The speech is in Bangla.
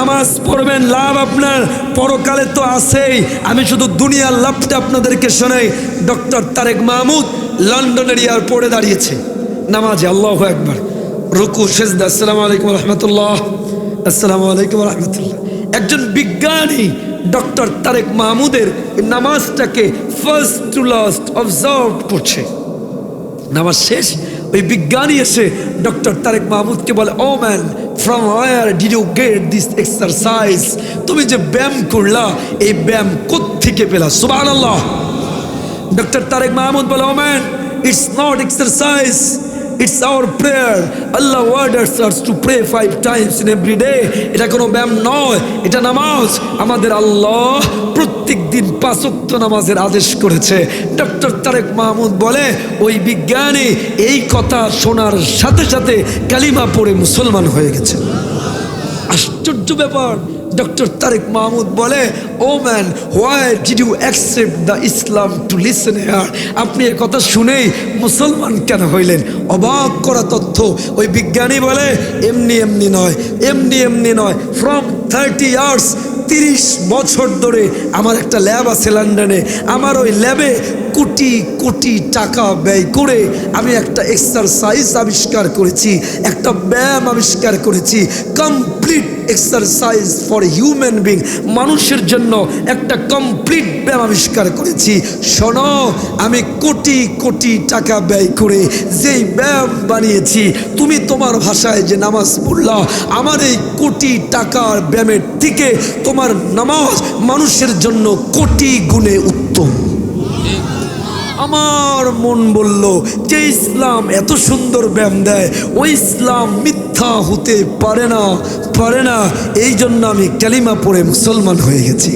নামাজ পড়বেন, লাভ আপনার পরকালে তো আছেই। আমি শুধু দুনিয়ার লাভটা আপনাদেরকে শোনাই। ডক্টর তারেক মাহমুদ লন্ডনের এয়ারপোর্টে দাঁড়িয়েছে নামাজে, আল্লাহু আকবার, রুকু সেজদা, আসসালামু আলাইকুম রহমতুল্লাহ, আসসালামু আলাইকুম রহমতুল্লাহ। একজন বিজ্ঞানী ডক্টর তারেক মাহমুদের নামাজটাকে ফার্স্ট টু লাস্ট অবজার্ভ করছে। নামাজ শেষ, ওই বিজ্ঞানী এসে ডক্টর তারেক মাহমুদকে বলে, oh man, from where did you get this exercise? তুমি যে ব্যায়াম করলা, এই ব্যায়াম কোত্থেকে পেলা? সুবহানাল্লাহ। ডক্টর তারেক মাহমুদ বলে, oh man, it's not exercise, it's our prayer. Allah orders us to pray 5 times in every day. এটা কোনো ব্যায়াম নয়, এটা নামাজ। আমাদের আল্লাহ প্রত্যেক দিন 5 ওয়াক্ত নামাজের আদেশ করেছে। ডক্টর তারেক মাহমুদ বলে, ওই বিজ্ঞানী এই কথা শোনার সাথে সাথে কালিমা পড়ে মুসলমান হয়ে গেছে। আশ্চর্য ব্যাপার। ডক্টর তারেক মাহমুদ বলে, oh man, why did you accept the Islam to listen here? আপনি এর কথা শুনেই মুসলমান কেন হইলেন? অবাক করা তথ্য। ওই বিজ্ঞানী বলে, এমনি এমনি নয়, এমনি এমনি নয়। ফ্রম 30 ইয়ার্স, 30 বছর ধরে আমার একটা ল্যাব আছে লন্ডনে। আমার ওই ল্যাবে কোটি কোটি টাকা ব্যয় করে আমি একটা এক্সারসাইজ আবিষ্কার করেছি, একটা ব্যায়াম আবিষ্কার করেছি, complete exercise for human being, মানুষের জন্য একটা কমপ্লিট ব্যায়াম আবিষ্কার করেছি। শোনো, আমি কোটি কোটি টাকা ব্যয় করে যেই ব্যায়াম বানিয়েছি, তুমি তোমার ভাষায় যে নামাজ পড়লা, আমার এই কোটি টাকার ব্যায়ামের থেকে তোমার নামাজ মানুষের জন্য কোটি গুণে উত্তম। আমার মন বলল যে ইসলাম এত সুন্দর ব্যায়াম দেয়, ওই ইসলাম মিথ্যা হতে পারে না, পারে না। এই জন্য আমি কালিমা পড়ে মুসলমান হয়ে গেছি।